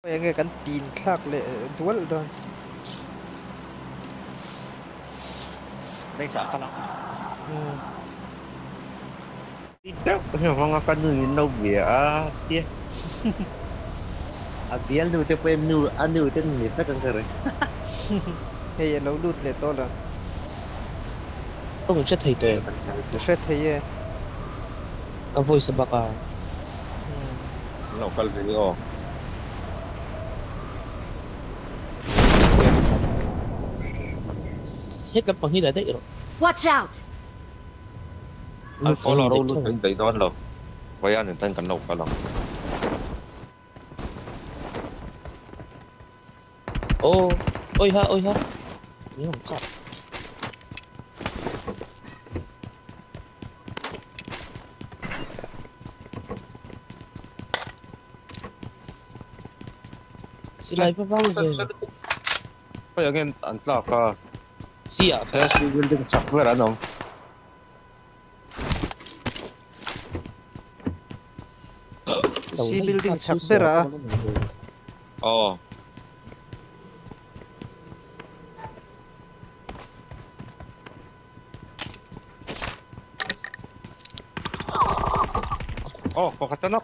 Nghe cắn tin khác lệ tuấn thôi. Đây sợ khăn lắm. Tidak, mga kanino biya dia. Adiel nu te pem nu anu te ni ta kan kare. Hey lâu lút lệ to là Tôi cũng rất thấy tuệ. sẽ thấy Cái vui sa baka. Local video. Hết lắm bằng như đấy rồi. Watch out! Al polo ro lu ten dai don lo. Vaya ni tan kan local lo. Ô, ôi ha. Nhớ không có. Sila pa bang din. Kaya gen antla ka. Siya. Saya si building software ano. si building chắc bê ra Oh. Oh, kok katanok.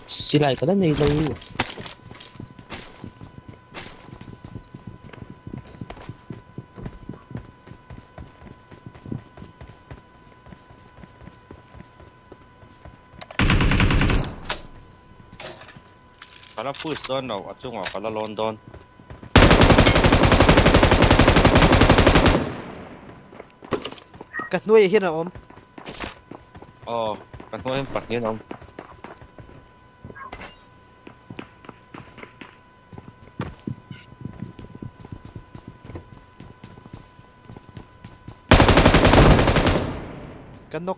Sila ka na nila. Kala first don no, at yung kala London. cắt nuôi hiện om Oh, kan mo yung pat yun cắt nóc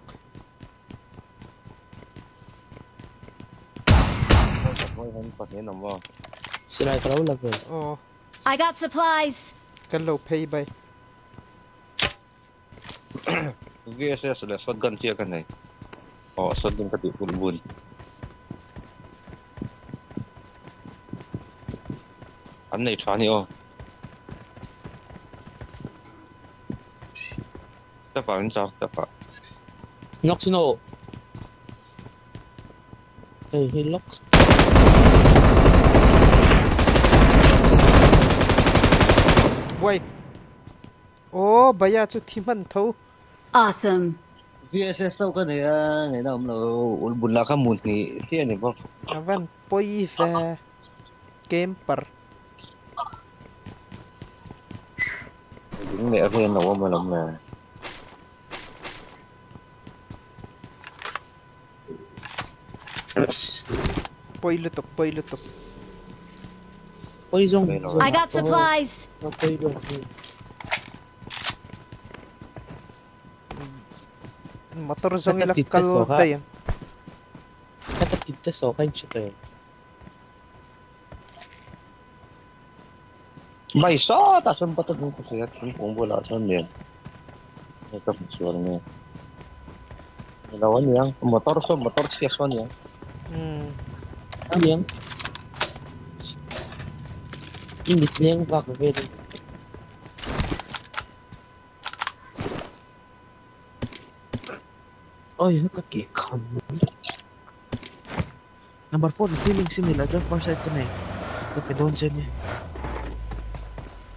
Sila ka raw lang. oh I got supplies. cắt lâu pay bay VSS là xuất gần chia cái này. Xuất gần cái buồn buồn. Anh này chán nhiều. Tập vào bên trong, tập vào. Knock sino. Hey, lock. quay oh bây giờ chú thêm hẳn thâu Awesome. VSS sau cái này ngày nào mà buồn là cái mùn này thế này không? avan poi về camper Những mẹ viên nào mà làm nè. poi lutok Ôi dong. I got supplies. Okay dong. motor zong Kata ilak tites, kal oh, ha? tayo Kata kita so kain siya tayo. Mày sao ta xem bắt được cái gì cũng vô là chân liền. Cái cái số này. Là vấn đề motor chia số này. Ano yan? Init na yung back of it. Oy, nakakikam. Number 4, feeling si nila. Diyan far side ko na eh. Napidon siya niya.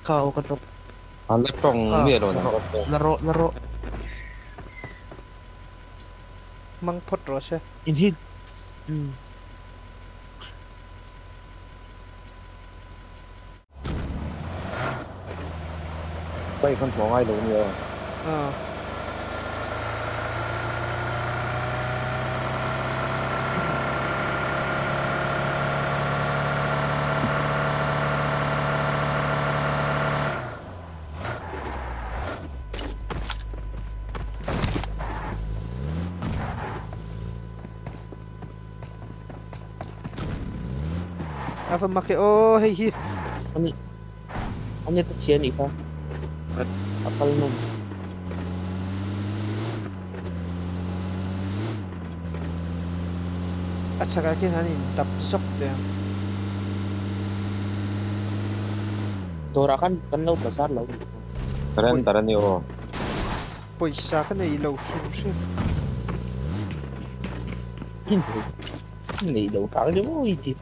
Kao ka to. Ang laptong meron. Laro. mang phốt rồi xe Inhid. Bay con phố ngay đúng nhiều. avan maki oh hey hi Ano ito siya ni pa? Apal nun. at saka kinanin tapsok din Dora kan lâu besar lâu. Taran ni o. Puysa ka na ilaw sum. Hindi daw ka ni mo itit.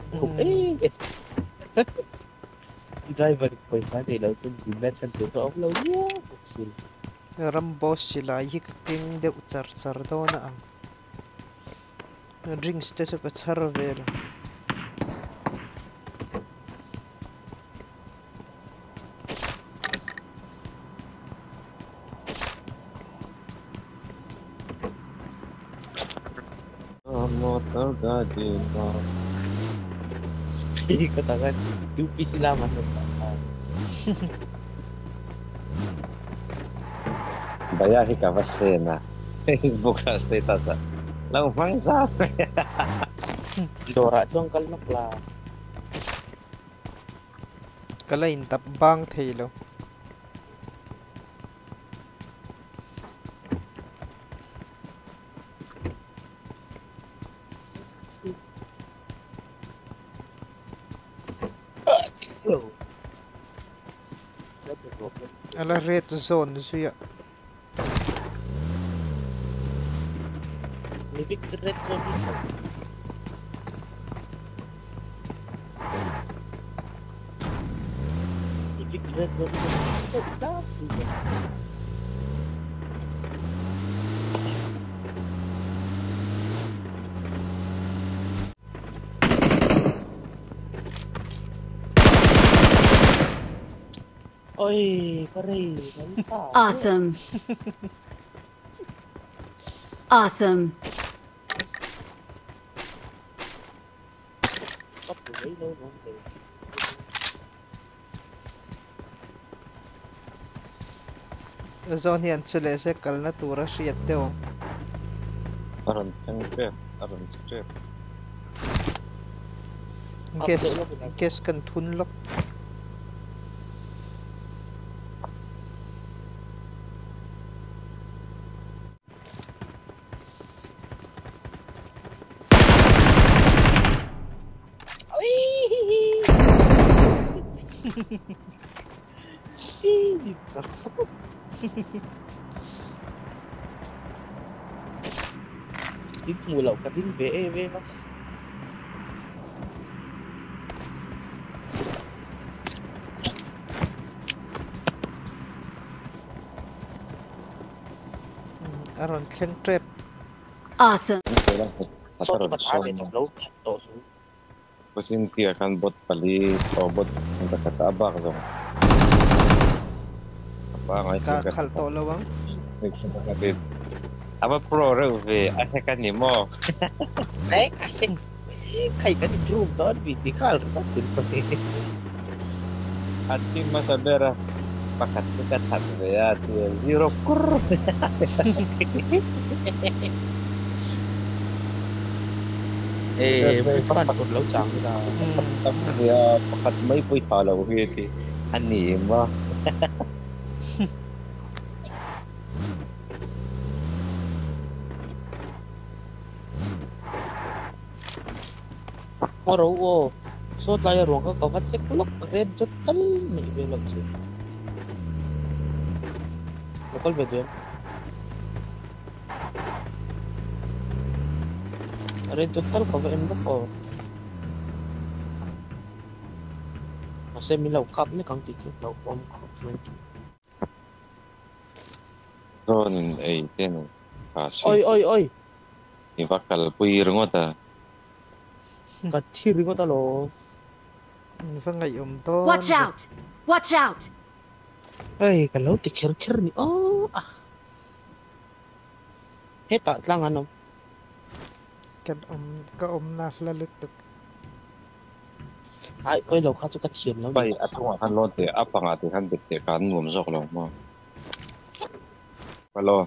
Driver ko pa ilaw sun dinat san to upload niya. Buksil. Rambos sila yiking de utsar daw na ang. Drinks te sa katsarvel. Motor gadin mo. Katakan UP sila masuk. Bayahi ka masena. Facebook na status. Lang mangsa. Dora chong kalmak la. Kalain tapbang thelo. Ala red zone suya. Lebih red zone itu. Lebih red zone itu. Oi, keren. Awesome. Awesome. Zone yan sila sa kal na tura siya teo. Aron cengker. Guess kan tunlok. Itu mula katin BEW lah. Aron keng trap. Awesome. So patay ng low to. Kusin kia kan bot palit o bot ang katabak dong. Apa ngay Kalto lawang. Apa pro reve asa kan ni mo. Kay ka ni Drew doon, physical. Ati masadera pakat dekat ya zero kur. May pakat lâu chẳng là Ya pakat may pui talo hiti. Ani mo. Moro so tayo ruang ka kapat check lock red dot tal ni belok so. Lokal bedem. Red dot tal ka ba ko. Kasi milaw kap ni kang ticket law pom ko. Zone 18. Kasi Oy. ibakal pui ngota. Kathir ko talo. Fa ngay to. Watch out! Watch out! Ay, kalau tikir-kir ni. Heta lang ano. Kan ka na lalutok. Ay, oy law ka to kathir lang. Bai atong kan lote apa ngati kan bitte kan ngum sok lo mo. Halo.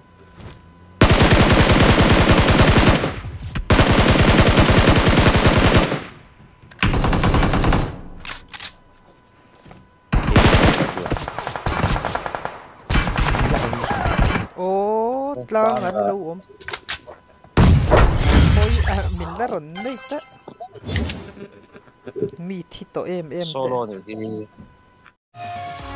Oh, lang ano Oy, min laron na ita. Meet hito MM. Solo ni Dah.